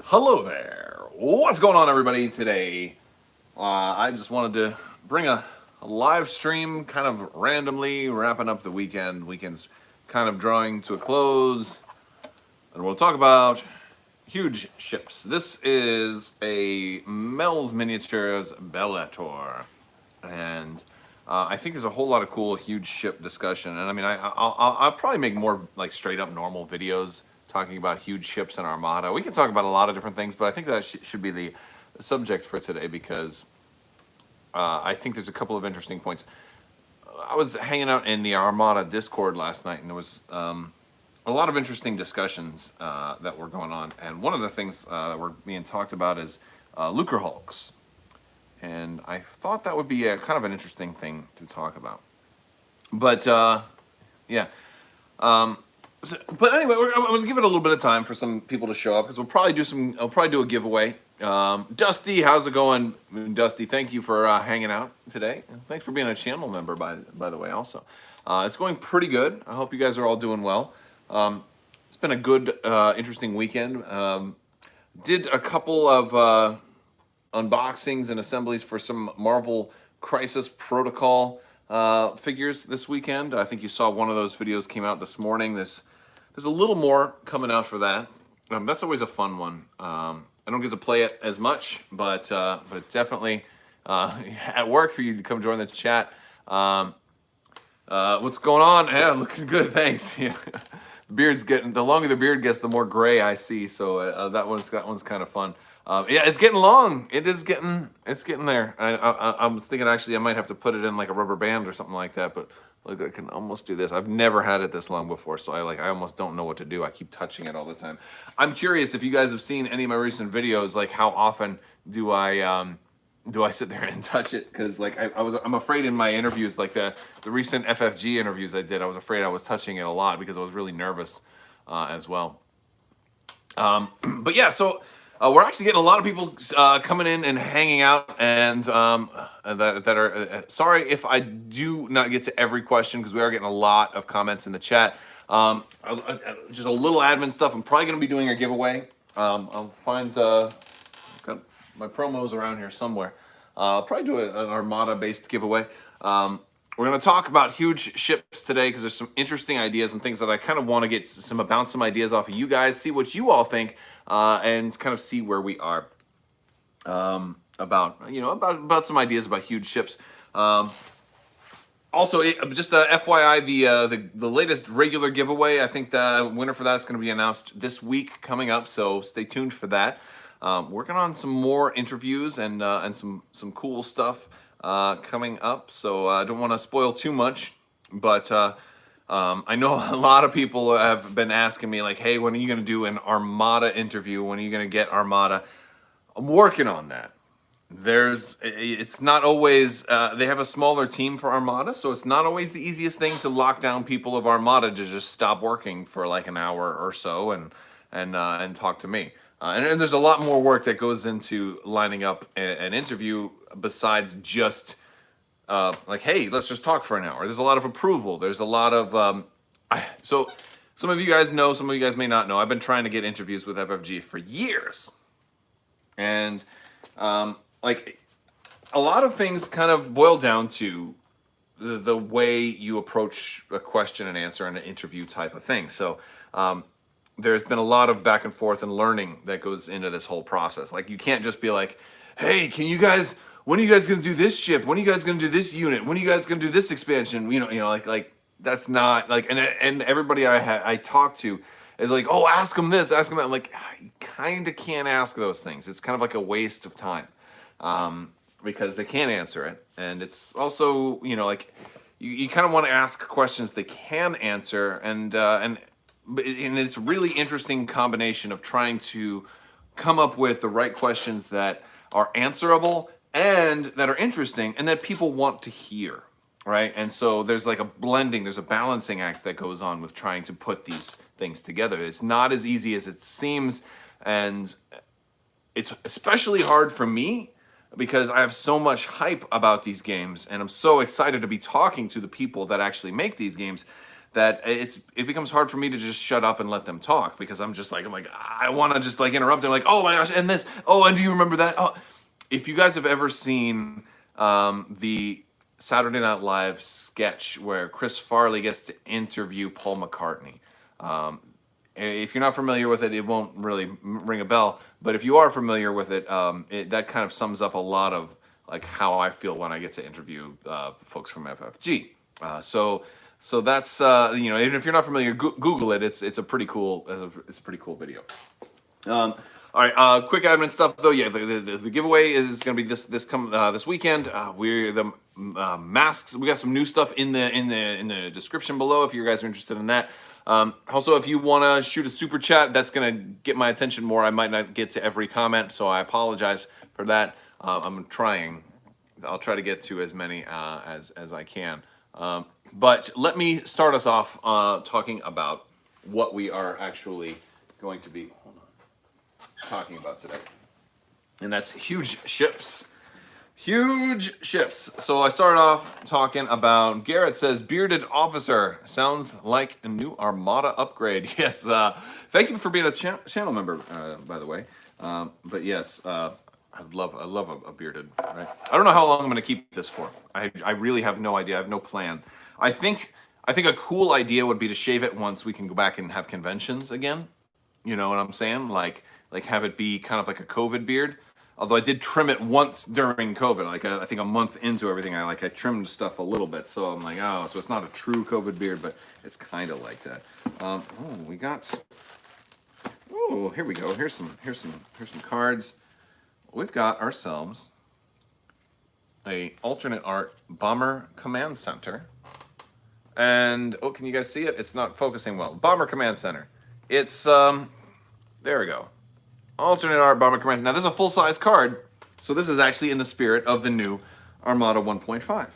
Hello there. What's going on, everybody? Today, I just wanted to bring a live stream kind of randomly, wrapping up the weekend. Weekend's kind of drawing to a close, and we'll talk about huge ships. This is a Mel's Miniatures Bellator, and I think there's a whole lot of cool huge ship discussion. And I mean, I'll probably make more like straight up normal videos talking about huge ships and Armada. We can talk about a lot of different things, but I think that should be the subject for today because I think there's a couple of interesting points. I was hanging out in the Armada Discord last night, and there was a lot of interesting discussions that were going on. And one of the things that were being talked about is Lucre Hulks. And I thought that would be a kind of an interesting thing to talk about. But yeah. But anyway, I'm going to give it a little bit of time for some people to show up because I'll probably do a giveaway. Dusty, how's it going? Dusty, thank you for hanging out today. Thanks for being a channel member, by the way, also. It's going pretty good. I hope you guys are all doing well. It's been a good, interesting weekend. Did a couple of unboxings and assemblies for some Marvel Crisis Protocol figures this weekend. I think you saw one of those videos came out this morning. There's a little more coming out for that. That's always a fun one. I don't get to play it as much, but definitely at work for you to come join the chat. What's going on? Yeah, looking good. Thanks. Yeah. The longer the beard gets, the more gray I see. So that one's kind of fun. Yeah, it's getting long. It's getting there. I was thinking actually I might have to put it in like a rubber band or something like that, but look, I can almost do this. I've never had it this long before, so I almost don't know what to do. I keep touching it all the time. I'm curious if you guys have seen any of my recent videos, like how often do I sit there and touch it? Because like I'm afraid in my interviews, like the recent FFG interviews I did, I was afraid I was touching it a lot because I was really nervous as well. But yeah, so we're actually getting a lot of people coming in and hanging out, and that are sorry if I do not get to every question because we are getting a lot of comments in the chat. Just a little admin stuff. I'm probably going to be doing a giveaway. I'll find got my promos around here somewhere. I'll probably do an Armada-based giveaway. We're going to talk about huge ships today because there's some interesting ideas and things that I kind of want to get bounce some ideas off of you guys, see what you all think, and kind of see where we are about some ideas about huge ships. Also, just FYI, the latest regular giveaway, I think the winner for that is going to be announced this week coming up, so stay tuned for that. Working on some more interviews and some cool stuff coming up, so I don't want to spoil too much, but I know a lot of people have been asking me like, hey, when are you going to do an Armada interview? When are you going to get Armada? I'm working on that. It's not always, they have a smaller team for Armada, so it's not always the easiest thing to lock down people of Armada to just stop working for like an hour or so and talk to me. And there's a lot more work that goes into lining up an interview besides just like, hey, let's just talk for an hour. There's a lot of approval. There's a lot of so some of you guys know, some of you guys may not know. I've been trying to get interviews with FFG for years, and like a lot of things kind of boil down to the way you approach a question and answer in an interview type of thing. So there's been a lot of back and forth and learning that goes into this whole process. Like you can't just be like, hey, when are you guys gonna do this ship? When are you guys gonna do this unit? When are you guys gonna do this expansion? Like that's not like, and everybody I talk to is like, oh, ask them this, ask them that. I'm like, you kind of can't ask those things. It's kind of like a waste of time because they can't answer it, and it's also like you kind of want to ask questions they can answer, and it's a really interesting combination of trying to come up with the right questions that are answerable and that are interesting and that people want to hear, right? And so there's like a blending, there's a balancing act that goes on with trying to put these things together. It's not as easy as it seems, and it's especially hard for me because I have so much hype about these games and I'm so excited to be talking to the people that actually make these games that it becomes hard for me to just shut up and let them talk, because I'm like I want to just like interrupt them, like, oh my gosh, and this, oh, and do you remember that? Oh, if you guys have ever seen the Saturday Night Live sketch where Chris Farley gets to interview Paul McCartney, if you're not familiar with it, it won't really ring a bell. But if you are familiar with it, that kind of sums up a lot of like how I feel when I get to interview folks from FFG. So that's even if you're not familiar, Google it. It's a pretty cool video. All right, quick admin stuff though. Yeah, the giveaway is going to be this weekend. We're the masks. We got some new stuff in the description below if you guys are interested in that. Also, if you want to shoot a super chat, that's going to get my attention more. I might not get to every comment, so I apologize for that. I'm trying. I'll try to get to as many as I can. But let me start us off talking about what we are actually going to be talking about today. And that's huge ships. Huge ships. So I started off talking about, Garrett says, bearded officer. Sounds like a new Armada upgrade. Yes, thank you for being a channel member, by the way. But yes, I love a bearded, right? I don't know how long I'm going to keep this for. I really have no idea. I have no plan. I think a cool idea would be to shave it once we can go back and have conventions again. You know what I'm saying? Like have it be kind of like a COVID beard. Although I did trim it once during COVID, like I think a month into everything, I trimmed stuff a little bit. So I'm like, oh, so it's not a true COVID beard, but it's kind of like that. Here we go. Here's some cards. We've got ourselves a alternate art Bomber Command Center. And can you guys see it? It's not focusing well. Bomber Command Center. It's there we go. Alternate art Bomber Command. Now this is a full-size card, so this is actually in the spirit of the new Armada 1.5.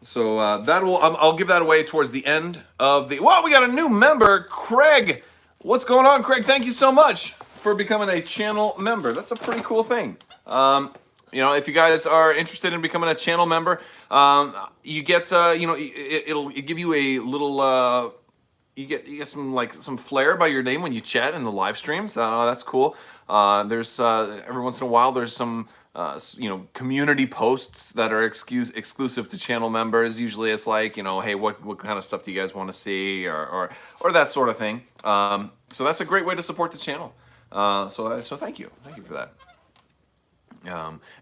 So I'll give that away towards the end of the. Wow, we got a new member, Craig. What's going on, Craig? Thank you so much for becoming a channel member. That's a pretty cool thing. If you guys are interested in becoming a channel member, you get it'll give you a little. You get some flair by your name when you chat in the live streams. That's cool. There's every once in a while there's some community posts that are exclusive to channel members. Usually it's like, hey, what kind of stuff do you guys want to see, or that sort of thing. So that's a great way to support the channel. So thank you for that.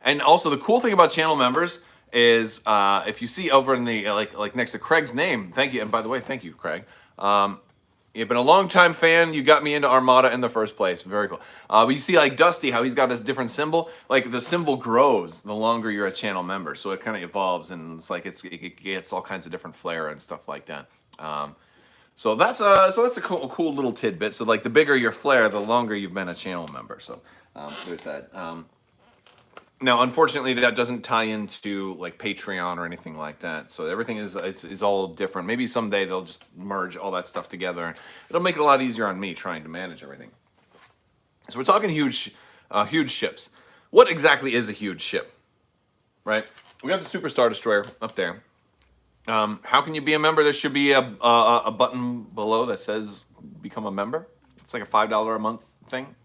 And also the cool thing about channel members is if you see over in the like next to Craig's name, thank you. And by the way, thank you, Craig. You've been a long-time fan. You got me into Armada in the first place. Very cool. But you see, like Dusty, how he's got this different symbol. Like the symbol grows the longer you're a channel member, so it kind of evolves, and it's like it gets all kinds of different flair and stuff like that. So that's a cool little tidbit. So like the bigger your flair, the longer you've been a channel member. So there's that. Now, unfortunately, that doesn't tie into like Patreon or anything like that. So everything is all different. Maybe someday they'll just merge all that stuff together, and it'll make it a lot easier on me trying to manage everything. So we're talking huge ships. What exactly is a huge ship, right? We got the Superstar Destroyer up there. How can you be a member? There should be a button below that says "Become a Member." It's like a $5 a month thing,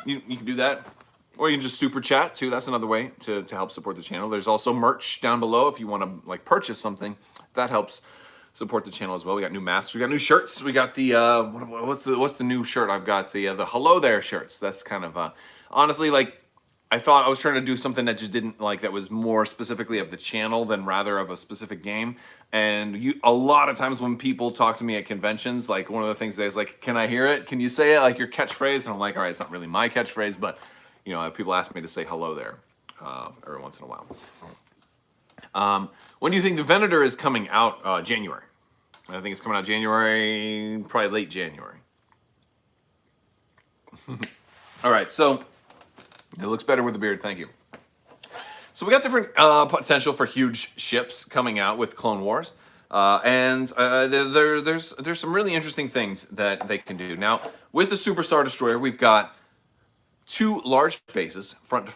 You can do that, or you can just super chat too. That's another way to help support the channel. There's also merch down below if you want to like purchase something. That helps support the channel as well. We got new masks, we got new shirts, we got the what's the new shirt? I've got the Hello There shirts. That's kind of honestly, like, I thought I was trying to do something that just didn't that was more specifically of the channel than rather of a specific game. And a lot of times when people talk to me at conventions, like one of the things they is like, can I hear it? Can you say it like your catchphrase? And I'm like, all right, it's not really my catchphrase, but people ask me to say hello there every once in a while. When do you think the Venator is coming out? January. I think it's coming out January, probably late January. All right, so it looks better with the beard. Thank you. So we got different potential for huge ships coming out with Clone Wars, and there's some really interesting things that they can do. Now with the Superstar Destroyer, we've got two large bases, front to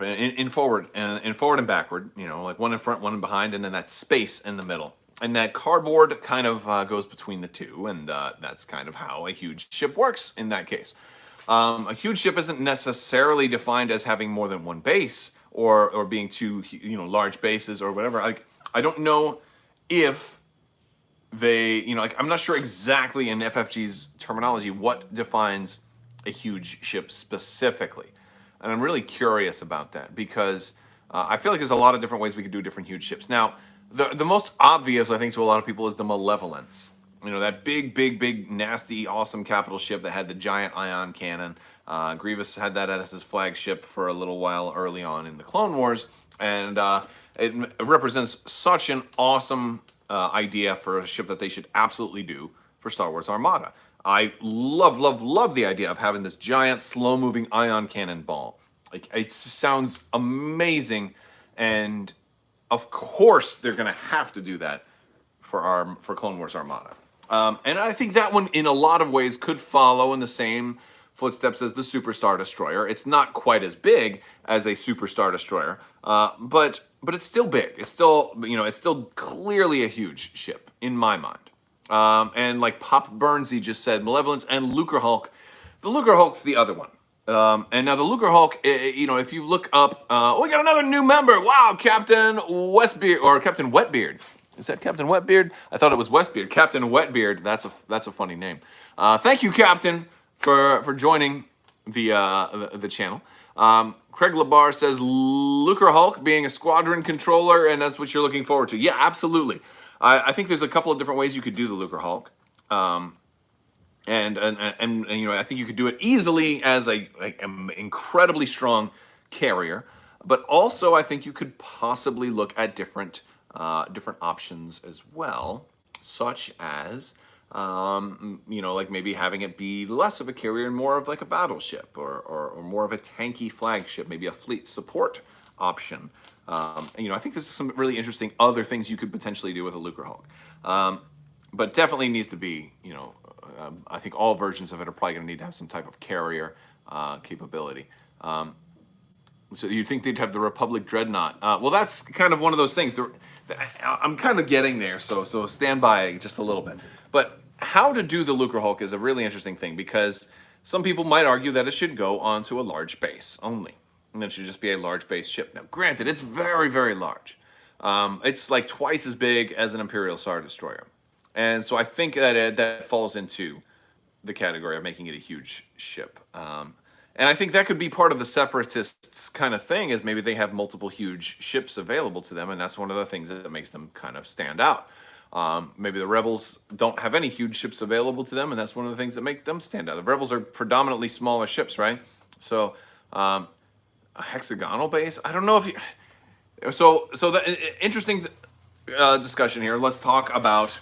in forward and backward. Like one in front, one in behind, and then that space in the middle. and that cardboard kind of goes between the two, and that's kind of how a huge ship works in that case. A huge ship isn't necessarily defined as having more than one base or being two large bases or whatever. Like I don't know if they like I'm not sure exactly in FFG's terminology what defines a huge ship specifically, and I'm really curious about that because I feel like there's a lot of different ways we could do different huge ships. Now, the most obvious I think to a lot of people is the Malevolence. That big, nasty, awesome capital ship that had the giant ion cannon. Grievous had that as his flagship for a little while early on in the Clone Wars, and it represents such an awesome idea for a ship that they should absolutely do for Star Wars Armada. I love the idea of having this giant, slow-moving ion cannon ball. Like it sounds amazing, and of course they're gonna have to do that for Clone Wars Armada. And I think that one, in a lot of ways, could follow in the same footsteps as the Superstar Destroyer. It's not quite as big as a Superstar Destroyer, but it's still big. It's still it's still clearly a huge ship in my mind. And like Pop Burnsy just said, Malevolence and Lucrehulk. The Lucrehulk's the other one. And now the Lucrehulk, if you look up, we got another new member. Wow, Captain Westbeard or Captain Wetbeard. Is that Captain Wetbeard? I thought it was Westbeard. Captain Wetbeard. That's a funny name. Thank you, Captain, for joining the channel. Craig Labar says Lucrehulk being a squadron controller, and that's what you're looking forward to. Yeah, absolutely. I think there's a couple of different ways you could do the Lucrehulk. And I think you could do it easily as an incredibly strong carrier, but also I think you could possibly look at different options as well, such as like maybe having it be less of a carrier and more of like a battleship or more of a tanky flagship, maybe a fleet support option. I think there's some really interesting other things you could potentially do with a Lucrehulk, but definitely needs to be I think all versions of it are probably going to need to have some type of carrier capability. So you think they'd have the Republic Dreadnought? Well, that's kind of one of those things. I'm kind of getting there, so stand by just a little bit. But how to do the Lucrehulk is a really interesting thing because some people might argue that it should go onto a large base only, and it should just be a large base ship. Now, granted, it's very, very large. It's like twice as big as an Imperial Star Destroyer. And so I think that that falls into the category of making it a huge ship. And I think that could be part of the Separatists' kind of thing, is maybe they have multiple huge ships available to them, and that's one of the things that makes them kind of stand out. Maybe the Rebels don't have any huge ships available to them, and that's one of the things that make them stand out. The Rebels are predominantly smaller ships, right? So a hexagonal base? I don't know if you... So the interesting discussion here. Let's talk about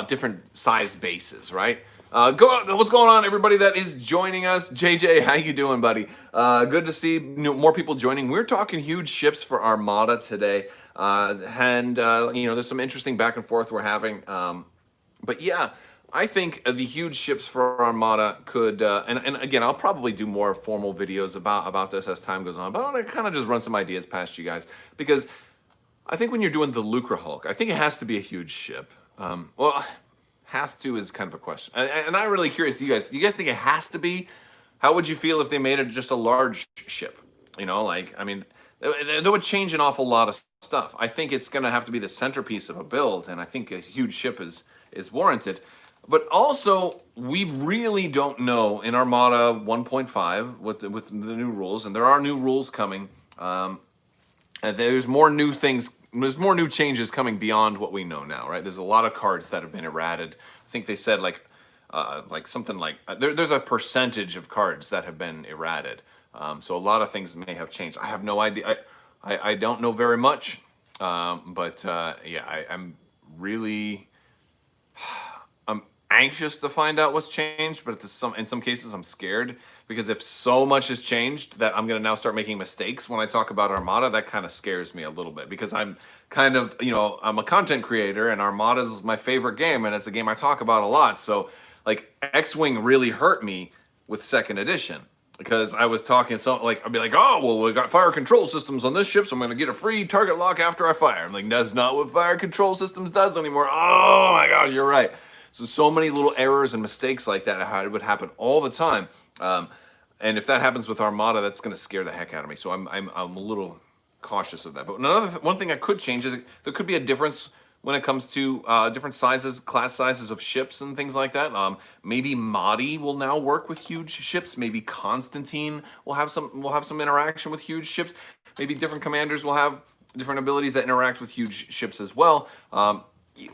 different size bases, right? What's going on, everybody that is joining us? JJ, how you doing, buddy? Good to see more people joining. We're talking huge ships for Armada today, and there's some interesting back and forth we're having. But yeah, I think the huge ships for Armada could, and again, I'll probably do more formal videos about this as time goes on. But I want to kind of just run some ideas past you guys, because I think when you're doing the Lucrehulk, I think it has to be a huge ship. Has to is kind of a question, and I'm really curious. Do you guys think it has to be? How would you feel if they made it just a large ship? That would change an awful lot of stuff. I think it's going to have to be the centerpiece of a build, and I think a huge ship is warranted. But also, we really don't know in Armada 1.5 with the new rules, and there are new rules coming. And there's more new things. There's more new changes coming beyond what we know now, right? There's a lot of cards that have been errated. I think they said something like there's a percentage of cards that have been errated. So a lot of things may have changed. I have no idea. I don't know very much, but I'm really I'm anxious to find out what's changed. But in some cases, I'm scared. Because if so much has changed that I'm going to now start making mistakes when I talk about Armada, that kind of scares me a little bit. Because I'm kind of, I'm a content creator, and Armada is my favorite game, and it's a game I talk about a lot. So, like, X-Wing really hurt me with 2nd edition. because I was talking so like I'd be like, oh well, we got fire control systems on this ship, so I'm gonna get a free target lock after I fire. I'm like, that's not what fire control systems does anymore. Oh my gosh, you're right. So many little errors and mistakes like that would happen all the time. And if that happens with Armada, that's gonna scare the heck out of me. So I'm a little cautious of that. But one thing I could change is there could be a difference when it comes to different sizes, class sizes of ships and things like that. Maybe Mahdi will now work with huge ships. Maybe Constantine will have some interaction with huge ships. Maybe different commanders will have different abilities that interact with huge ships as well.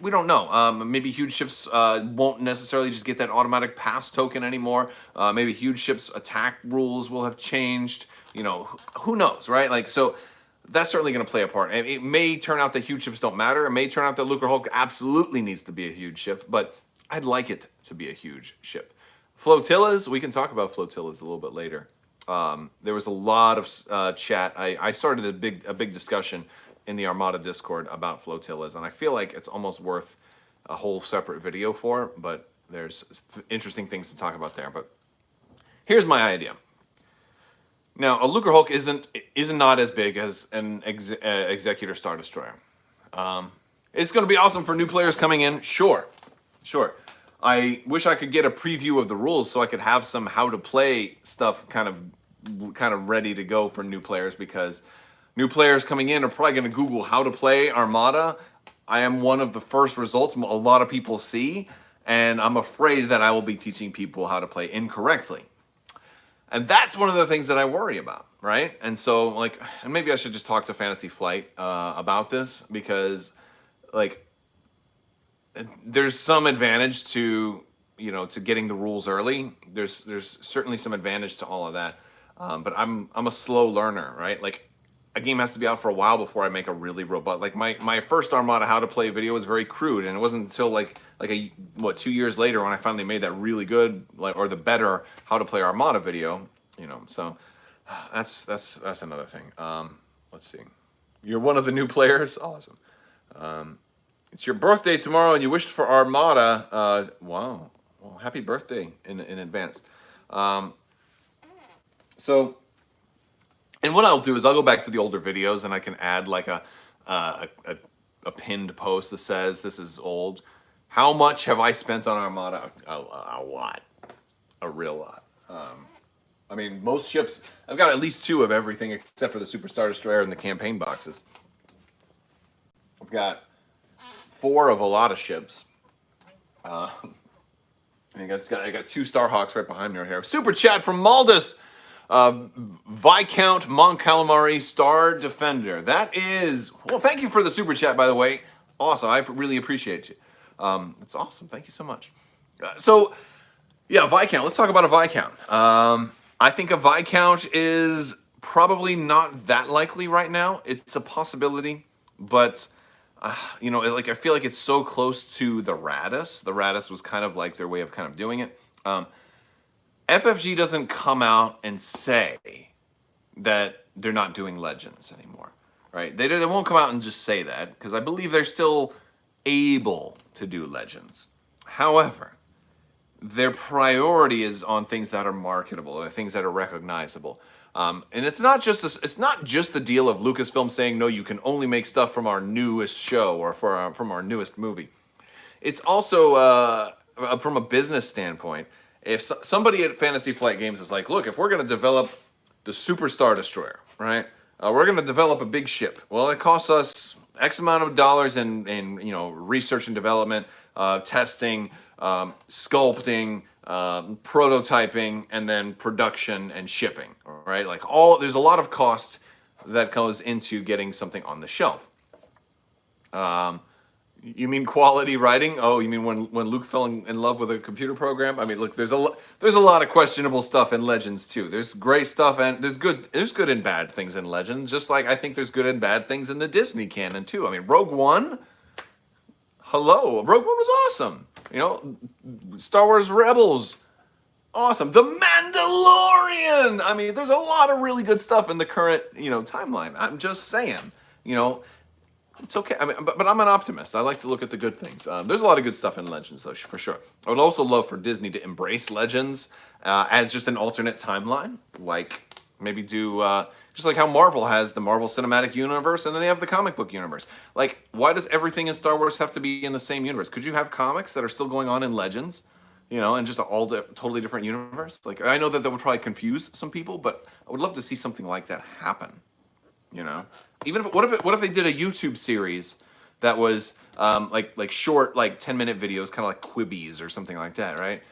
We don't know. Maybe huge ships won't necessarily just get that automatic pass token anymore. Maybe huge ships attack rules will have changed. You know, who knows, right? Like so. That's certainly going to play a part. And it may turn out that huge ships don't matter. It may turn out that Lucre Hulk absolutely needs to be a huge ship, but I'd like it to be a huge ship. Flotillas, we can talk about flotillas a little bit later. There was a lot of chat. I started a big discussion in the Armada Discord about flotillas, and I feel like it's almost worth a whole separate video for, but there's interesting things to talk about there. But here's my idea. Now, a Lucre Hulk is not as big as an Executor Star Destroyer. It's going to be awesome for new players coming in. Sure. I wish I could get a preview of the rules so I could have some how to play stuff kind of ready to go for new players, because new players coming in are probably going to Google how to play Armada. I am one of the first results a lot of people see, and I'm afraid that I will be teaching people how to play incorrectly. And that's one of the things that I worry about, right? And so, like, and maybe I should just talk to Fantasy Flight about this, because, like, there's some advantage to, to getting the rules early. There's certainly some advantage to all of that. But I'm a slow learner, right? Like, a game has to be out for a while before I make a really robust. Like my first Armada how to play video was very crude, and it wasn't until like 2 years later when I finally made that really good, or the better how to play Armada video. So that's another thing. Let's see. You're one of the new players. Awesome. It's your birthday tomorrow, and you wished for Armada. Wow. Well, happy birthday in advance. So. And what I'll do is I'll go back to the older videos, and I can add like a pinned post that says, this is old. How much have I spent on Armada? A lot. A real lot. I mean, most ships, I've got at least 2 of everything except for the Super Star Destroyer and the campaign boxes. I've got 4 of a lot of ships. I got 2 Starhawks right behind me right here. Super chat from Maldus. Viscount Mon Calamari Star Defender. That is, well, thank you for the super chat, by the way. Awesome. I really appreciate you. It's awesome. Thank you so much. So, yeah, Viscount. Let's talk about a Viscount. I think a Viscount is probably not that likely right now. It's a possibility, but, like I feel like it's so close to the Radis. The Radis was kind of like their way of kind of doing it. FFG doesn't come out and say that they're not doing Legends anymore, right? They won't come out and just say that, because I believe they're still able to do Legends. However, their priority is on things that are marketable, or things that are recognizable. And it's not just the deal of Lucasfilm saying, no, you can only make stuff from our newest show or from our newest movie. It's also from a business standpoint. If somebody at Fantasy Flight Games is like, look, if we're going to develop the Super Star Destroyer, right? We're going to develop a big ship. Well, it costs us X amount of dollars in research and development, testing, sculpting, prototyping, and then production and shipping, right? Like there's a lot of cost that goes into getting something on the shelf. You mean quality writing? Oh, you mean when Luke fell in love with a computer program? I mean, look, there's a lot of questionable stuff in Legends too. There's great stuff, and there's good and bad things in Legends, just like I think there's good and bad things in the Disney canon too. I mean, Rogue One was awesome. Star Wars Rebels, awesome. The Mandalorian. I mean, there's a lot of really good stuff in the current, timeline. I'm just saying, it's okay. I mean, but I'm an optimist. I like to look at the good things. There's a lot of good stuff in Legends, though, for sure. I would also love for Disney to embrace Legends as just an alternate timeline, like maybe do just like how Marvel has the Marvel Cinematic Universe, and then they have the comic book universe. Like, why does everything in Star Wars have to be in the same universe? Could you have comics that are still going on in Legends, and just a totally different universe? Like, I know that would probably confuse some people, but I would love to see something like that happen. Even if what if they did a YouTube series that was like short, like 10-minute videos, kind of like Quibbies or something like that, right?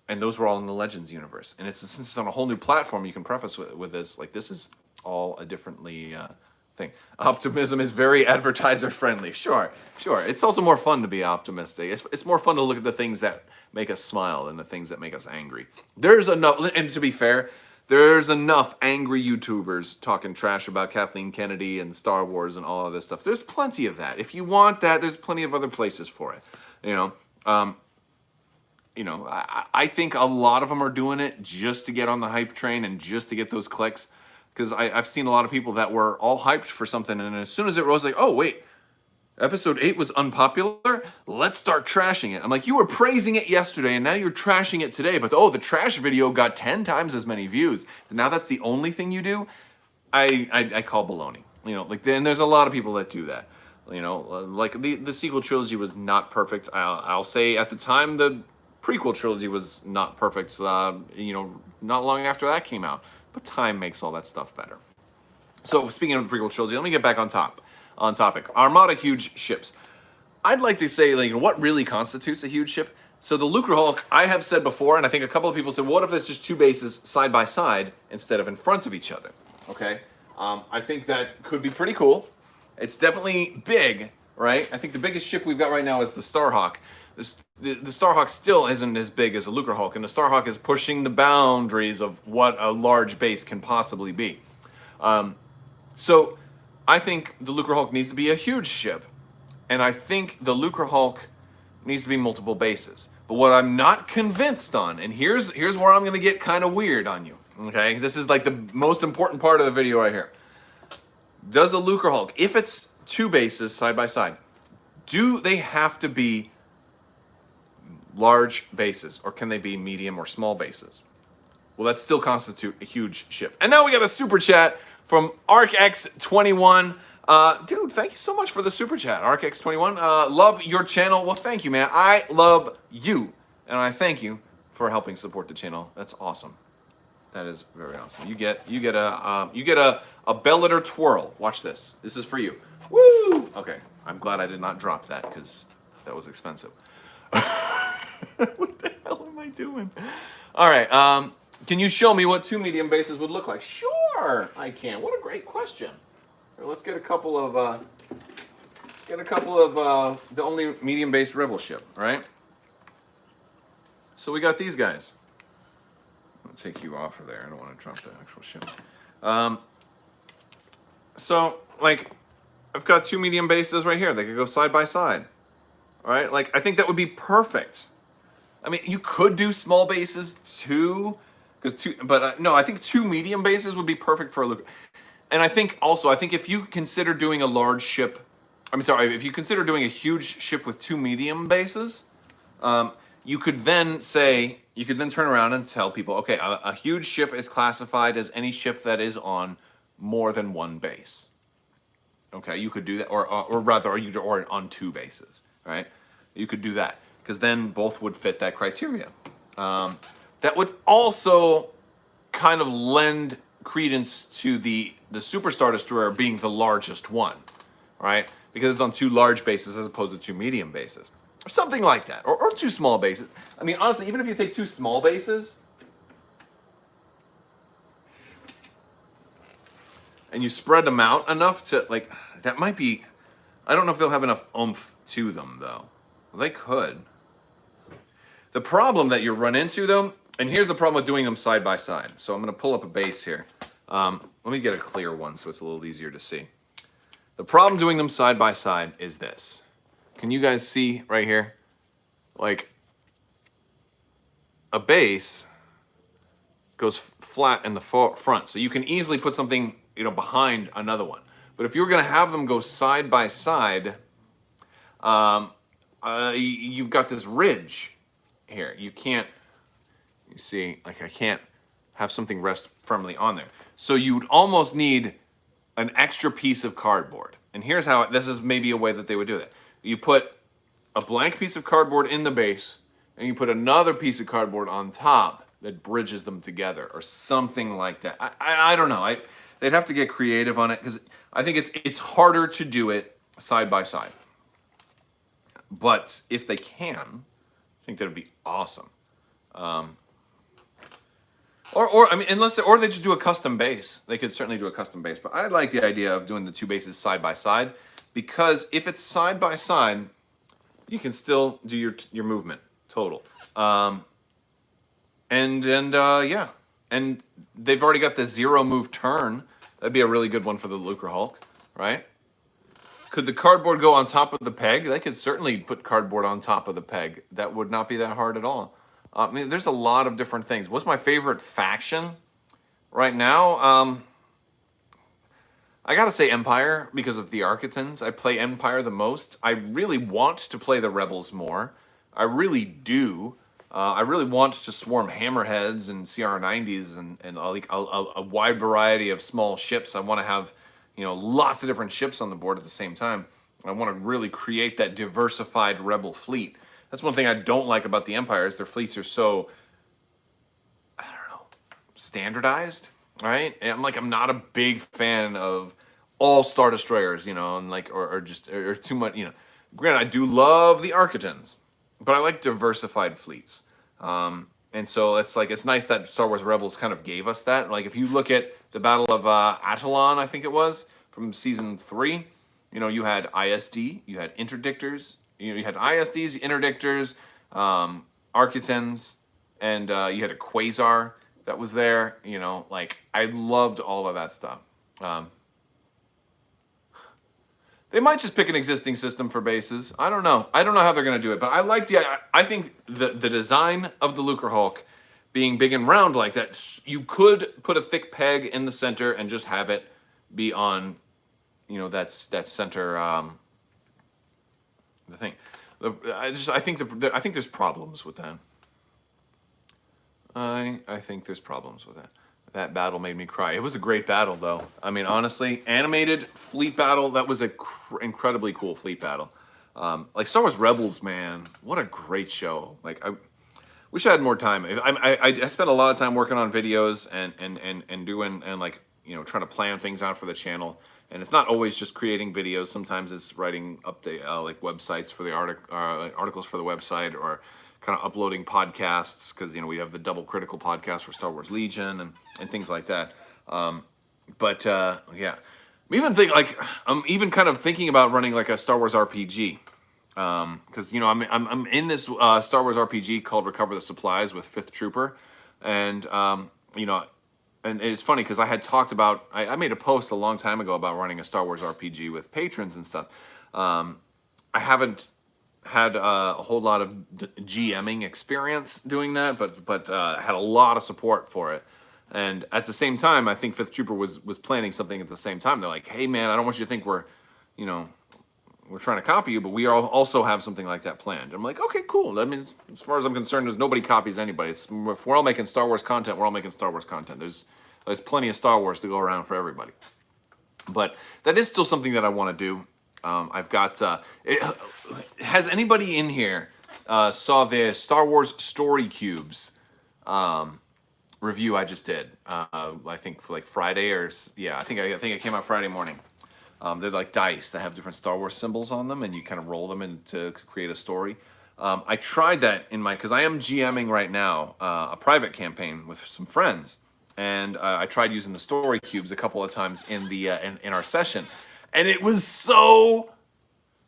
And those were all in the Legends universe. And since it's on a whole new platform, you can preface with this, like, this is all a differently thing. Optimism is very advertiser friendly. Sure. It's also more fun to be optimistic. It's more fun to look at the things that make us smile than the things that make us angry. There's enough, and to be fair, there's enough angry YouTubers talking trash about Kathleen Kennedy and Star Wars and all of this stuff. There's plenty of that. If you want that, there's plenty of other places for it. I think a lot of them are doing it just to get on the hype train and just to get those clicks. Because I've seen a lot of people that were all hyped for something, and as soon as it rose, like, oh, wait, Episode 8 was unpopular? Let's start trashing it. I'm like, you were praising it yesterday, and now you're trashing it today, but the trash video got 10 times as many views. And now that's the only thing you do? I call baloney. Then there's a lot of people that do that. Like the sequel trilogy was not perfect. I'll say at the time the prequel trilogy was not perfect, not long after that came out. But time makes all that stuff better. So speaking of the prequel trilogy, let me get back on topic. Armada huge ships. I'd like to say, what really constitutes a huge ship? So the Lucrehulk, I have said before, and I think a couple of people said, what if it's just two bases side by side instead of in front of each other? Okay, I think that could be pretty cool. It's definitely big, right? I think the biggest ship we've got right now is the Starhawk. The Starhawk still isn't as big as a Lucrehulk, and the Starhawk is pushing the boundaries of what a large base can possibly be. So I think the Lucrehulk needs to be a huge ship, and I think the Lucrehulk needs to be multiple bases. But what I'm not convinced on, and here's where I'm going to get kind of weird on you, okay? This is like the most important part of the video right here. Does a Lucrehulk, if it's two bases side by side, do they have to be large bases, or can they be medium or small bases? Will that still constitute a huge ship? And now we got a super chat from ArcX21. Dude, thank you so much for the super chat, ArcX21. Love your channel. Well, thank you, man. I love you, and I thank you for helping support the channel. That's awesome. That is very awesome. You get a Bellator twirl. Watch this. This is for you. Woo! Okay, I'm glad I did not drop that because that was expensive. What the hell am I doing? All right. Can you show me what two medium bases would look like? Sure, I can. What a great question. Let's get a couple of the only medium based rebel ship, right? So we got these guys. I'm gonna take you off of there. I don't want to drop the actual ship. So I've got two medium bases right here. They could go side by side. All right, I think that would be perfect. I mean, you could do small bases too, no, I think two medium bases would be perfect for a look. And I think if you consider doing a large ship, if you consider doing a huge ship with two medium bases, you could then turn around and tell people, okay, a huge ship is classified as any ship that is on more than one base. Okay, you could do that, or on two bases, right? You could do that, because then both would fit that criteria. That would also kind of lend credence to the Superstar Destroyer being the largest one, right? Because it's on two large bases as opposed to two medium bases. Or something like that. Or two small bases. I mean, honestly, even if you take two small bases and you spread them out enough to, that might be... I don't know if they'll have enough oomph to them, though. They could. The problem that you run into, though, and here's the problem with doing them side by side. So I'm going to pull up a base here. Let me get a clear one so it's a little easier to see. The problem doing them side by side is this. Can you guys see right here? A base goes flat in the front. So you can easily put something, behind another one. But if you were going to have them go side by side, you've got this ridge here. You can't, you see, like I can't have something rest firmly on there. So you'd almost need an extra piece of cardboard. And here's how, this is maybe a way that they would do that. You put a blank piece of cardboard in the base, and you put another piece of cardboard on top that bridges them together, or something like that. I don't know. They'd have to get creative on it, because I think it's harder to do it side by side. But if they can, I think that'd be awesome. Or I mean, or they just do a custom base. They could certainly do a custom base. But I like the idea of doing the two bases side by side, because if it's side by side, you can still do your movement total. Yeah, and they've already got the 0 move turn. That'd be a really good one for the Lucre Hulk, right? Could the cardboard go on top of the peg? They could certainly put cardboard on top of the peg. That would not be that hard at all. I mean, there's a lot of different things. What's my favorite faction right now? I gotta say Empire, because of the Architans. I play Empire the most. I really want to play the Rebels more. I really do. I really want to swarm Hammerheads and CR90s and like a wide variety of small ships. I want to have, lots of different ships on the board at the same time. I want to really create that diversified Rebel fleet. That's one thing I don't like about the Empire, is their fleets are so, I don't know, standardized, right? And I'm not a big fan of all Star Destroyers, and like, or too much, Granted, I do love the Architans, but I like diversified fleets. And so it's nice that Star Wars Rebels kind of gave us that. Like, if you look at the Battle of Atollon, I think it was, from season 3, you had ISD, you had interdictors, you had ISDs, interdictors, Architans, and you had a Quasar that was there. I loved all of that stuff. They might just pick an existing system for bases. I don't know. I don't know how they're going to do it, but I like I think the design of the Lucre Hulk being big and round like that, you could put a thick peg in the center and just have it be on, that center, the thing. I think there's problems with that. I think there's problems with that. That battle made me cry. It was a great battle, though. I mean, honestly, animated fleet battle. That was a incredibly cool fleet battle. Like Star Wars Rebels, man, what a great show. Like, I wish I had more time. I spent a lot of time working on videos and doing like trying to plan things out for the channel. And it's not always just creating videos. Sometimes it's writing update like websites for the articles for the website, or kind of uploading podcasts, because we have the Double Critical podcast for Star Wars Legion and things like that. Yeah, I'm even kind of thinking about running like a Star Wars RPG, because I'm in this Star Wars RPG called Recover the Supplies with 5th Trooper, and and it's funny because I had talked about, I made a post a long time ago about running a Star Wars RPG with patrons and stuff. I haven't had a whole lot of GMing experience doing that, but had a lot of support for it. And at the same time, I think 5th Trooper was planning something at the same time. They're like, hey man, I don't want you to think we're trying to copy you, but we also have something like that planned. I'm like, okay, cool. I mean, as far as I'm concerned, there's nobody copies anybody. If we're all making Star Wars content, we're all making Star Wars content. There's plenty of Star Wars to go around for everybody. But that is still something that I want to do. I've got, has anybody in here saw the Star Wars Story Cubes review I just did? I think for like Friday, or yeah, I think it came out Friday morning. They're like dice that have different Star Wars symbols on them, and you kind of roll them in to create a story. I tried that because I am GMing right now a private campaign with some friends, and I tried using the story cubes a couple of times in the in our session, and it was so,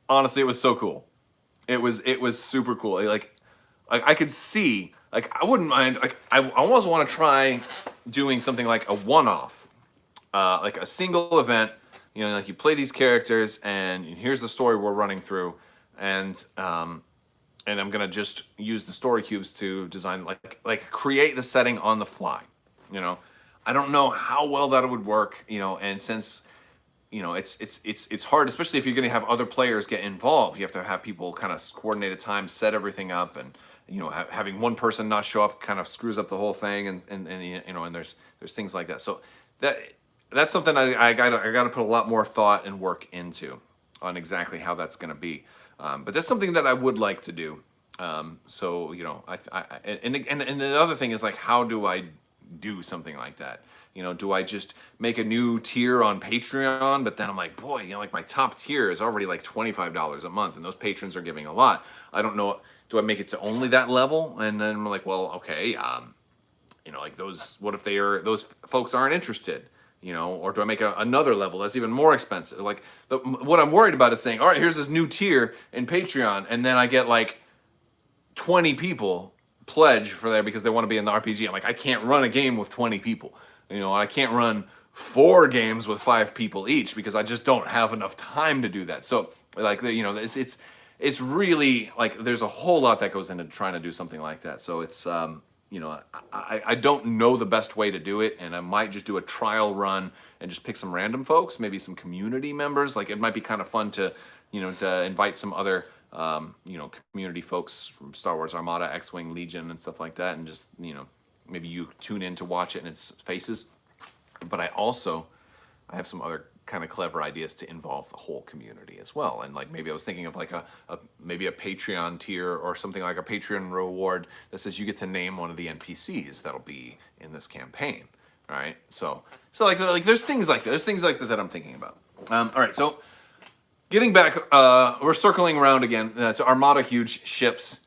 honestly, it was so cool. It was super cool. Like I could see, like, I wouldn't mind, like, I almost want to try doing something like a one-off, like a single event. Like you play these characters, and here's the story we're running through, and I'm gonna just use the story cubes to design, like create the setting on the fly. I don't know how well that would work, and since it's hard, especially if you're going to have other players get involved. You have to have people kind of coordinate a time, set everything up, and having one person not show up kind of screws up the whole thing, and there's things like that. So that's something I gotta put a lot more thought and work into on exactly how that's going to be. But that's something that I would like to do. So and the other thing is, like, how do I do something like that? Do I just make a new tier on Patreon? But then I'm like, boy, like my top tier is already like $25 a month, and those patrons are giving a lot. I don't know. Do I make it to only that level? And then I'm like, well, okay, like what if those folks aren't interested? Or do I make another level that's even more expensive? Like, what I'm worried about is saying, all right, here's this new tier in Patreon, and then I get like 20 people pledge for there because they want to be in the RPG. I'm like, I can't run a game with 20 people. I can't run 4 games with 5 people each because I just don't have enough time to do that. So, like, it's really, like, there's a whole lot that goes into trying to do something like that. So it's I don't know the best way to do it, and I might just do a trial run and just pick some random folks, maybe some community members. Like, it might be kind of fun to to invite some other community folks from Star Wars Armada, X-Wing, Legion, and stuff like that, and just maybe you tune in to watch it in its faces. But I have some other kind of clever ideas to involve the whole community as well. And like, maybe I was thinking of like maybe a Patreon tier or something, like a Patreon reward that says you get to name one of the NPCs that'll be in this campaign. All right. So like there's things like that. There's things like that I'm thinking about. All right. So getting back, we're circling around again to Armada huge ships.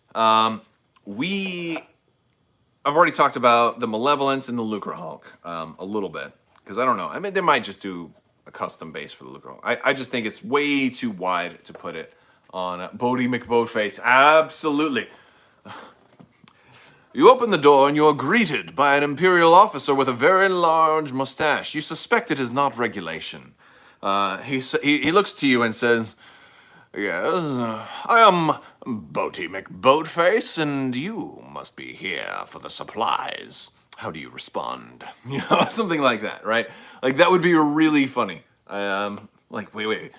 I've already talked about the Malevolence and the Lucre Hulk a little bit, because I don't know. I mean, they might just do a custom base for the Lucre Hulk. I just think it's way too wide to put it on Bodie McBoatface. Absolutely. You open the door and you are greeted by an Imperial officer with a very large mustache. You suspect it is not regulation. He looks to you and says, "Yes, I am Boaty McBoatface, and you must be here for the supplies. How do you respond?" Something like that, right? Like, that would be really funny. Like, wait.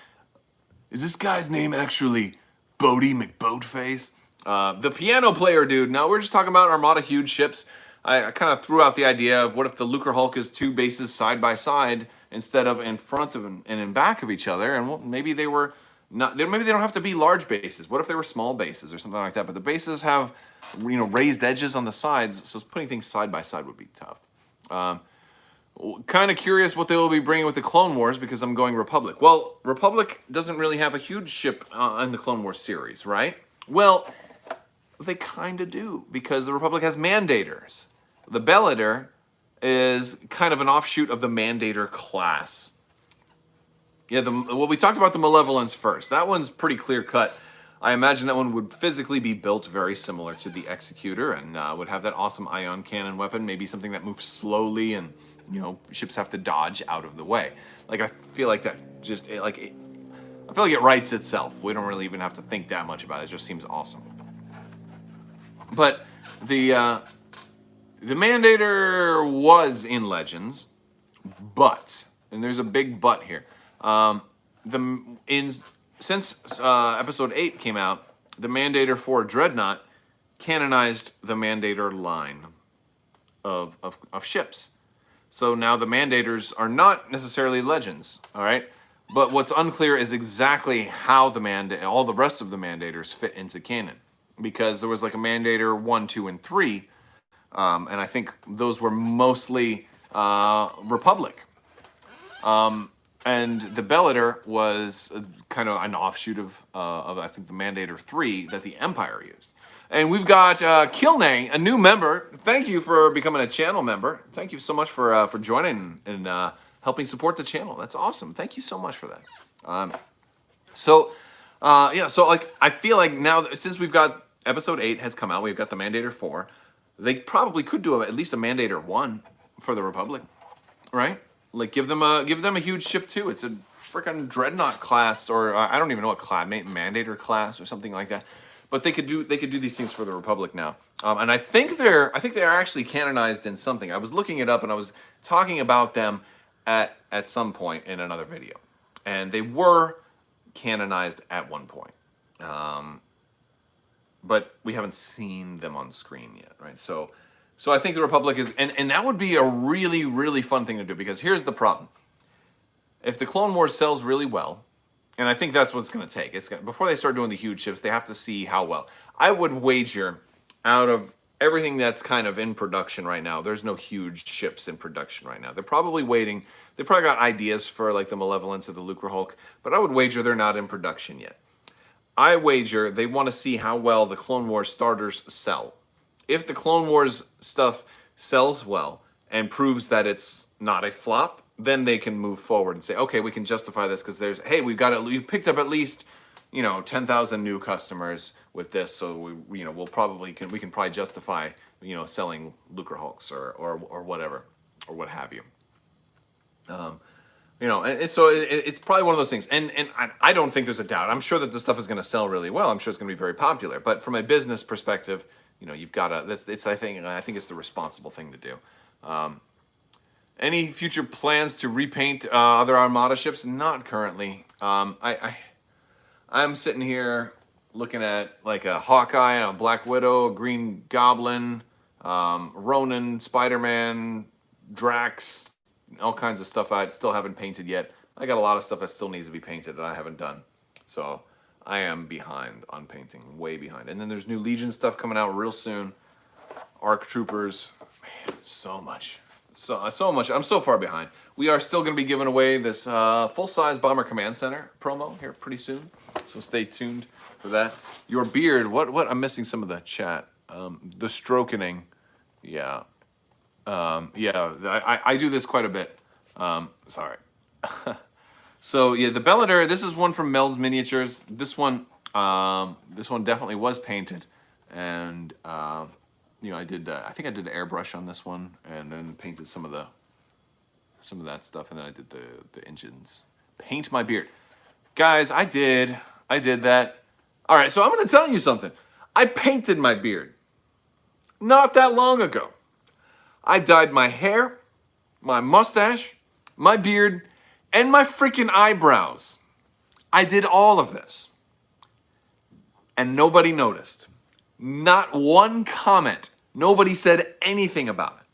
Is this guy's name actually Boaty McBoatface? The piano player dude. Now, we're just talking about Armada huge ships. I kind of threw out the idea of what if the Lucre Hulk is 2 bases side by side instead of in front of and in back of each other, and maybe they were not. Maybe they don't have to be large bases. What if they were small bases or something like that? But the bases have raised edges on the sides, so putting things side by side would be tough. Kind of curious what they will be bringing with the Clone Wars, because I'm going Republic. Well, Republic doesn't really have a huge ship in the Clone Wars series, right? Well, they kind of do, because the Republic has Mandators. The Bellator is kind of an offshoot of the Mandator class. Yeah, well, we talked about the Malevolence first. That one's pretty clear cut. I imagine that one would physically be built very similar to the Executor, and would have that awesome ion cannon weapon, maybe something that moves slowly and, ships have to dodge out of the way. Like, I feel like that just, I feel like it writes itself. We don't really even have to think that much about it. It just seems awesome. But the Mandator was in Legends, but, and there's a big but here, since Episode 8 came out, the Mandator 4 Dreadnought canonized the Mandator line of ships. So now the Mandators are not necessarily Legends, all right? But what's unclear is exactly how all the rest of the Mandators fit into canon. Because there was like a Mandator 1, 2, and 3, and I think those were mostly Republic. And the Bellator was kind of an offshoot of I think the Mandator 3 that the Empire used. And we've got Kilnay, a new member. Thank you for becoming a channel member. Thank you so much for joining and helping support the channel. That's awesome. Thank you so much for that. So like, I feel like now, since we've got Episode 8 has come out, we've got the Mandator 4, they probably could do at least a Mandator 1 for the Republic, right? Like, give them a huge ship too. It's a freaking Dreadnought class, or I don't even know what class, Mandator class or something like that. But they could do these things for the Republic now, and I think they're actually canonized in something. I was looking it up, and I was talking about them at some point in another video. and they were canonized at one point. But we haven't seen them on screen yet, right? So I think the Republic is, and that would be a really, really fun thing to do, because here's the problem. If the Clone Wars sells really well, and I think that's what it's going to take. Before they start doing the huge ships, they have to see how well. I would wager, out of everything that's kind of in production right now, there's no huge ships in production right now. They're probably waiting. They probably got ideas for like the Malevolence or the Lucre Hulk, but I would wager they're not in production yet. I wager they want to see how well the Clone Wars starters sell. If the Clone Wars stuff sells well and proves that it's not a flop, then they can move forward and say, okay, we can justify this because we picked up at least, 10,000 new customers with this, so we can probably justify, selling Lucre Hulks or whatever, or what have you. And so it's probably one of those things. And I don't think there's a doubt. I'm sure that this stuff is going to sell really well. I'm sure it's going to be very popular. But from a business perspective, you've got to. I think it's the responsible thing to do. Any future plans to repaint other Armada ships? Not currently. I'm sitting here looking at like a Hawkeye and a Black Widow, a Green Goblin, Ronin, Spider-Man, Drax, all kinds of stuff I still haven't painted yet. I got a lot of stuff that still needs to be painted that I haven't done. So I am behind on painting, way behind. And then there's new Legion stuff coming out real soon. Arc Troopers, man, so much. So much. I'm so far behind. We are still going to be giving away this full-size Bomber Command Center promo here pretty soon. So stay tuned for that. Your beard, what? I'm missing some of the chat. The strokening, yeah. I do this quite a bit. Sorry. So yeah, the Bellator, this is one from Mel's Miniatures. This one definitely was painted. And, I think I did the airbrush on this one, and then painted some of that stuff, and then I did the engines. Paint my beard. Guys, I did that. All right, so I'm going to tell you something. I painted my beard not that long ago. I dyed my hair, my mustache, my beard, and my freaking eyebrows. I did all of this. And nobody noticed. Not one comment. Nobody said anything about it.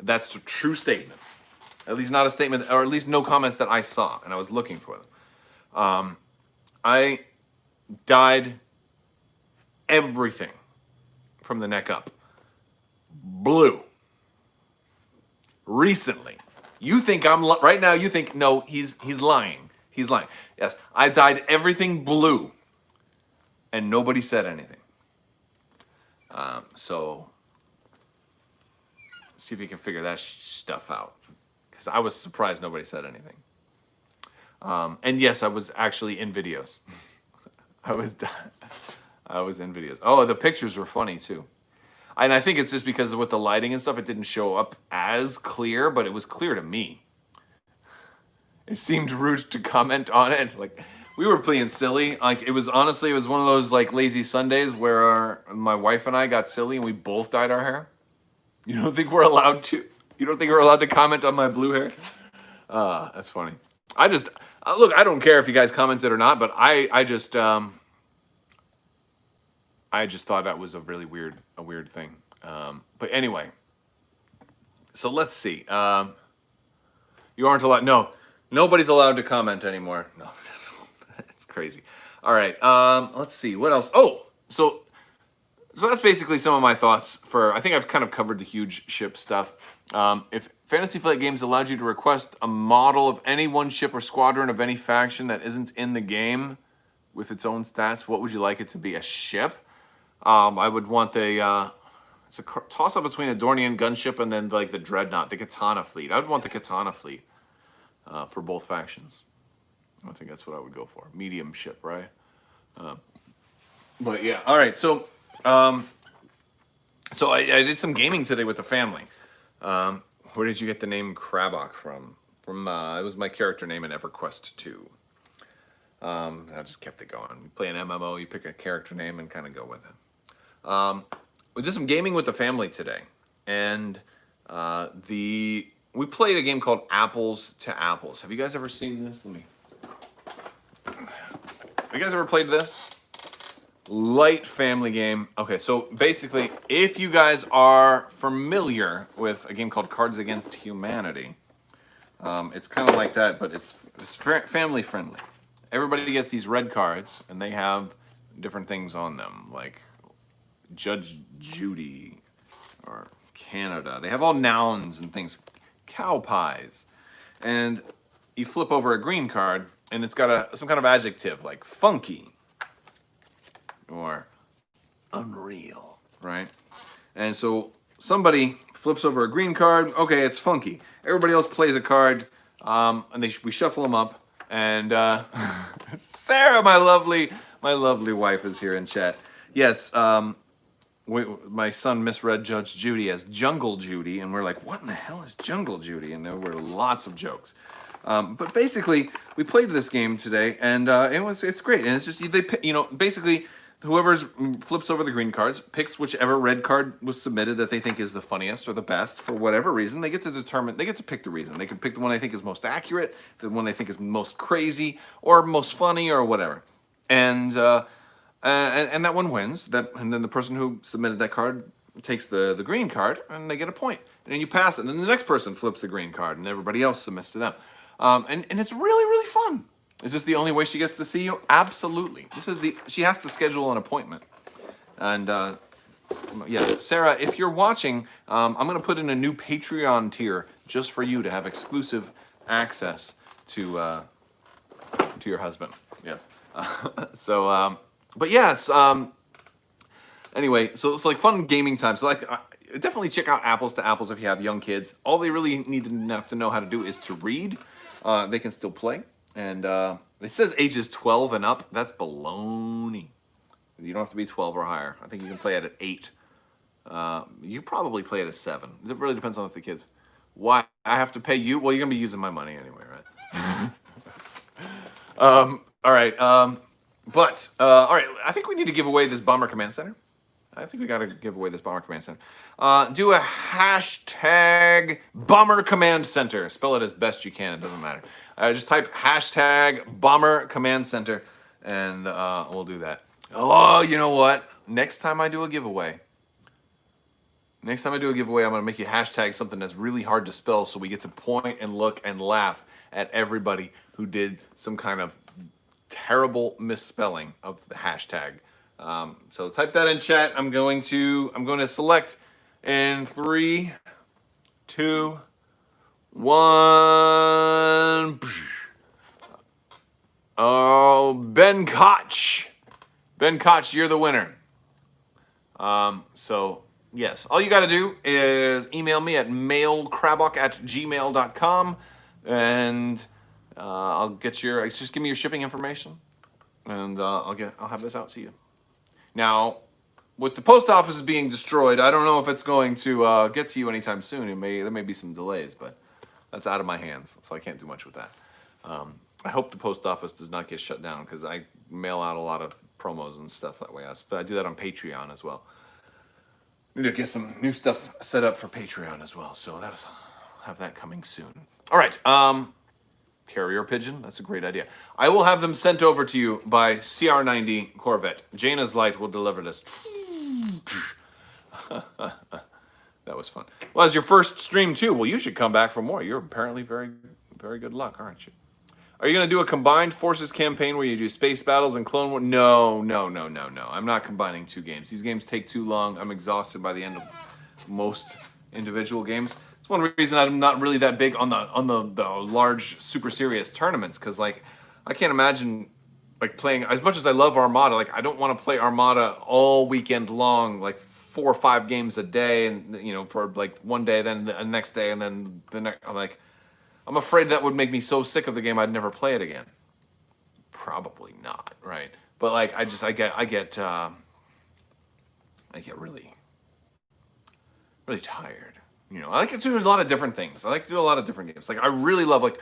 That's a true statement. At least not a statement, or at least no comments that I saw, and I was looking for them. I dyed everything from the neck up blue. Recently. You think right now you think, no, he's lying. He's lying. Yes, I dyed everything blue, and nobody said anything. So see if you can figure that stuff out, because I was surprised nobody said anything. And yes, I was actually in videos. I was in videos. Oh, the pictures were funny too. And I think it's just because with the lighting and stuff, it didn't show up as clear, but it was clear to me. It seemed rude to comment on it. Like, we were playing silly. Like, it was one of those like lazy Sundays where my wife and I got silly and we both dyed our hair. You don't think we're allowed to? You don't think we're allowed to comment on my blue hair? That's funny. I just look. I don't care if you guys commented or not, but I just thought that was a really weird thing. But anyway, so let's see. You aren't allowed. No, nobody's allowed to comment anymore. No. It's crazy. All right. Let's see. What else? Oh, so that's basically some of my thoughts for, I think I've kind of covered the huge ship stuff. If Fantasy Flight Games allowed you to request a model of any one ship or squadron of any faction that isn't in the game with its own stats, what would you like it to be? A ship? I would want it's a toss-up between a Dornian gunship and then like the Dreadnought, the Katana fleet. I would want the Katana fleet for both factions. I think that's what I would go for. Medium ship, right? But yeah, all right. So, I did some gaming today with the family. Where did you get the name Crabbok from? It was my character name in EverQuest 2. I just kept it going. You play an MMO, you pick a character name and kind of go with it. We did some gaming with the family today, and one we played a game called Apples to Apples. Have you guys ever seen this? Have you guys ever played this? Light family game. Okay, so basically, if you guys are familiar with a game called Cards Against Humanity, it's kind of like that, but it's family friendly. Everybody gets these red cards, and they have different things on them, like Judge Judy or Canada. They have all nouns and things, cow pies. And you flip over a green card, and it's got some kind of adjective, like funky or unreal, right? And so somebody flips over a green card. Okay, it's funky. Everybody else plays a card, and we shuffle them up. And Sarah, my lovely wife, is here in chat. Yes, my son misread Judge Judy as Jungle Judy, and we're like, what in the hell is Jungle Judy? And there were lots of jokes. But basically, we played this game today, and it's great. And it's just basically, whoever flips over the green cards picks whichever red card was submitted that they think is the funniest or the best for whatever reason. They get to pick the reason. They can pick the one they think is most accurate, the one they think is most crazy, or most funny, or whatever. And that one wins. And then the person who submitted that card takes the green card, and they get a point. And then you pass it. And then the next person flips the green card, and everybody else submits to them. And it's really, really fun. Is this the only way she gets to see you? Absolutely. She has to schedule an appointment. And yes, Sarah, if you're watching, I'm going to put in a new Patreon tier just for you to have exclusive access to your husband. Yes. But yes. Anyway, so it's like fun gaming time. So definitely check out Apples to Apples if you have young kids. All they really need to have to know how to do is to read. They can still play. And it says ages 12 and up. That's baloney. You don't have to be 12 or higher. I think you can play it at 8. You probably play it at 7. It really depends on the kids. Why I have to pay you? Well, you're going to be using my money anyway, right? All right. All right. I think we need to give away this Bomber Command Center. I think we got to give away this Bomber Command Center. Do a hashtag Bomber Command Center. Spell it as best you can. It doesn't matter. Just type hashtag Bomber Command Center, and we'll do that. Oh, you know what? Next time I do a giveaway, I'm going to make you hashtag something that's really hard to spell so we get to point and look and laugh at everybody who did some kind of terrible misspelling of the hashtag. So type that in chat. I'm going to select in 3, 2, 1. Oh, Ben Koch. Ben Koch, you're the winner. So yes, all you got to do is email me at mailcrabbok@gmail.com, and I'll get just give me your shipping information, and I'll have this out to you. Now, with the post office being destroyed, I don't know if it's going to get to you anytime soon. There may be some delays, but that's out of my hands, so I can't do much with that. I hope the post office does not get shut down because I mail out a lot of promos and stuff that way. But I do that on Patreon as well. Need to get some new stuff set up for Patreon as well, so I'll have that coming soon. All right, carrier pigeon, that's a great idea. I will have them sent over to you by CR90 Corvette. Jaina's Light will deliver this. That was fun. Well, as your first stream too, well, you should come back for more. You're apparently very, very good luck, aren't you? Are you going to do a combined forces campaign where you do space battles and Clone Wars? No. I'm not combining 2 games. These games take too long. I'm exhausted by the end of most individual games. It's one reason I'm not really that big on the large, super serious tournaments, because I can't imagine playing, as much as I love Armada, I don't want to play Armada all weekend long, 4 or 5 games a day, and for one day, then the next day, and then the next. I'm afraid that would make me so sick of the game I'd never play it again. Probably not, right? But I get really, really tired. I like to do a lot of different things. I like to do a lot of different games. I really love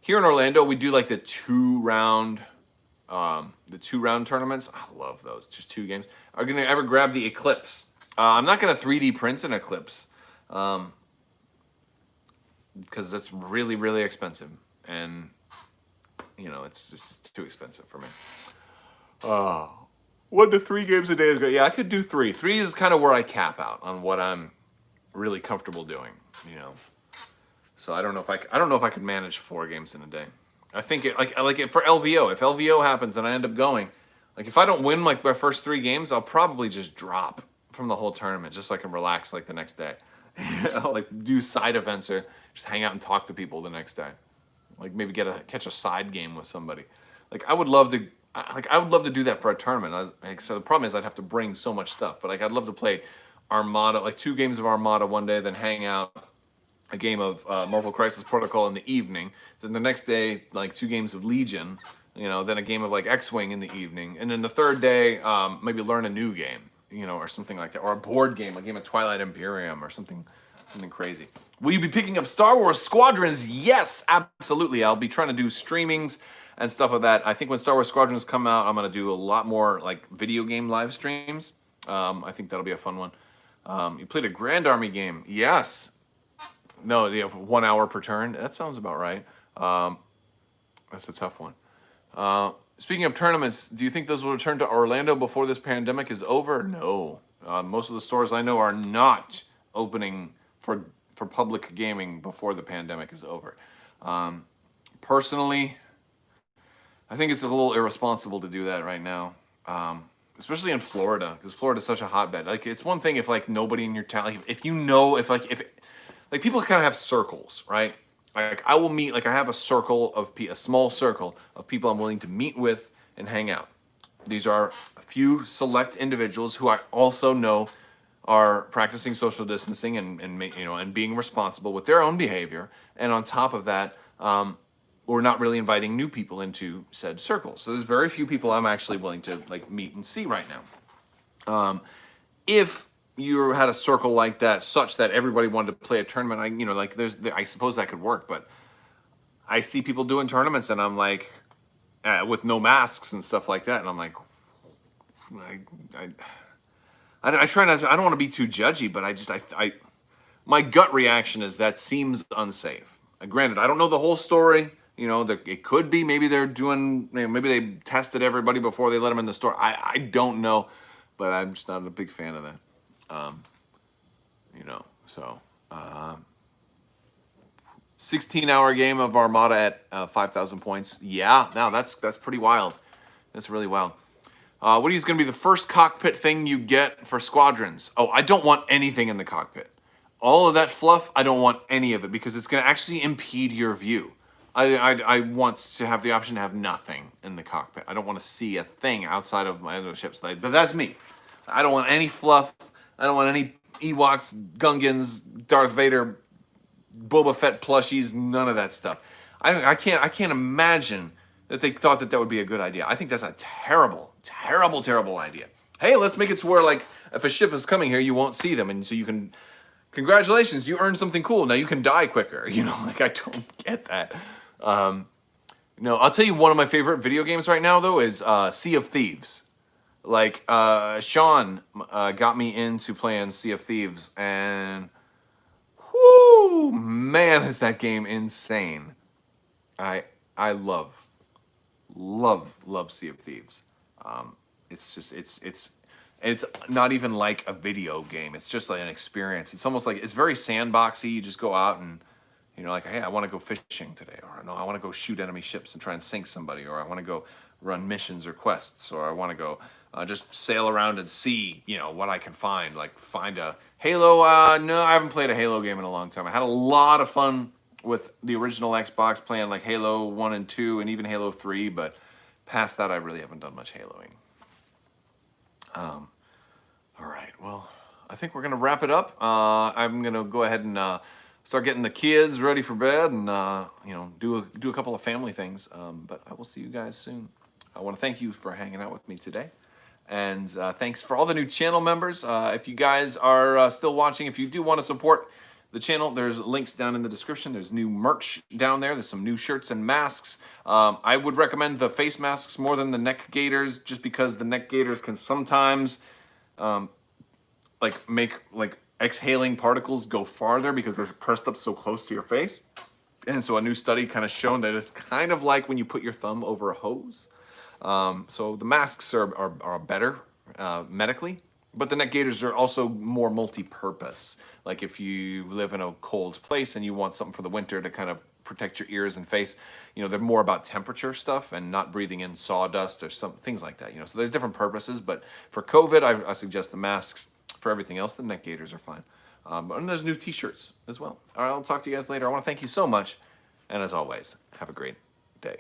here in Orlando we do the 2-round tournaments. I love those. Just 2 games. Are you gonna ever grab the Eclipse? I'm not gonna 3D print an Eclipse. because that's really, really expensive, and it's just too expensive for me. 1 to 3 games a day is good. Yeah, I could do 3. 3 is kind of where I cap out on what I'm really comfortable doing. So I don't know if I don't know if I could manage 4 games in a day. I think I like it for LVO. If LVO happens and I end up going, like if I don't win like my first 3 games, I'll probably just drop from the whole tournament just so I can relax like the next day. Like do side events or just hang out and talk to people the next day. Like maybe catch a side game with somebody. Like I would love to do that for a tournament. So the problem is I'd have to bring so much stuff. But like I'd love to play Armada, like 2 games of Armada one day, then hang out a game of Marvel Crisis Protocol in the evening. Then the next day, like 2 games of Legion. Then a game of like X-Wing in the evening, and then the third day, maybe learn a new game, or something like that, or a board game, a game of Twilight Imperium, or something crazy. Will you be picking up Star Wars Squadrons? Yes, absolutely. I'll be trying to do streamings and stuff like that. I think when Star Wars Squadrons come out, I'm gonna do a lot more like video game live streams. I think that'll be a fun one. You played a Grand Army game? Yes. No, 1 hour per turn. That sounds about right. That's a tough one. Speaking of tournaments, do you think those will return to Orlando before this pandemic is over? No. Most of the stores I know are not opening for public gaming before the pandemic is over. Personally, I think it's a little irresponsible to do that right now, especially in Florida, because Florida is such a hotbed. Like it's one thing if like nobody in your town, like, if people kind of have circles, right? Like I will meet, like I have a small circle of people I'm willing to meet with and hang out. These are a few select individuals who I also know are practicing social distancing and being responsible with their own behavior. And on top of that, we're not really inviting new people into said circles. So there's very few people I'm actually willing to like meet and see right now. If you had a circle like that, such that everybody wanted to play a tournament, I suppose that could work. But I see people doing tournaments, and I'm like, with no masks and stuff like that, and I'm like, I try not to, I don't want to be too judgy, but my gut reaction is that seems unsafe. Granted, I don't know the whole story. It could be maybe they're doing, maybe they tested everybody before they let them in the store. I don't know, but I'm just not a big fan of that. So 16-hour game of Armada at 5,000 points. Yeah, now that's pretty wild. That's really wild. What is going to be the first cockpit thing you get for Squadrons? Oh, I don't want anything in the cockpit. All of that fluff, I don't want any of it because it's going to actually impede your view. I want to have the option to have nothing in the cockpit. I don't want to see a thing outside of my other ships. But that's me. I don't want any fluff. I don't want any Ewoks, Gungans, Darth Vader, Boba Fett plushies, none of that stuff. I can't imagine that they thought that would be a good idea. I think that's a terrible, terrible, terrible idea. Hey, let's make it to where like if a ship is coming here, you won't see them, and so you can, congratulations, you earned something cool. Now you can die quicker. Like I don't get that. I'll tell you one of my favorite video games right now though is Sea of Thieves. Like Sean got me into playing Sea of Thieves, and whoo, man, is that game insane. I love Sea of Thieves. It's not even like a video game. It's just like an experience. It's almost like it's very sandboxy. You just go out and like, hey, I want to go fishing today, or no, I want to go shoot enemy ships and try and sink somebody, or I want to go run missions or quests, or I want to go just sail around and see, what I can find. Like find a Halo. No, I haven't played a Halo game in a long time. I had a lot of fun with the original Xbox playing like Halo 1 and 2 and even Halo 3, but past that I really haven't done much Haloing. All right, well, I think we're going to wrap it up. I'm going to go ahead and start getting the kids ready for bed and, do a couple of family things. But I will see you guys soon. I want to thank you for hanging out with me today. And thanks for all the new channel members. If you guys are still watching, if you do want to support the channel, there's links down in the description. There's new merch down there. There's some new shirts and masks. I would recommend the face masks more than the neck gaiters, just because the neck gaiters can sometimes make exhaling particles go farther because they're pressed up so close to your face. And so a new study kind of shown that it's kind of like when you put your thumb over a hose. So the masks are better medically, but the neck gaiters are also more multi-purpose. Like if you live in a cold place and you want something for the winter to kind of protect your ears and face, they're more about temperature stuff and not breathing in sawdust or some things like that. So there's different purposes, but for COVID, I suggest the masks. For everything else, the neck gaiters are fine. And there's new t-shirts as well. All right, I'll talk to you guys later. I want to thank you so much. And as always, have a great day.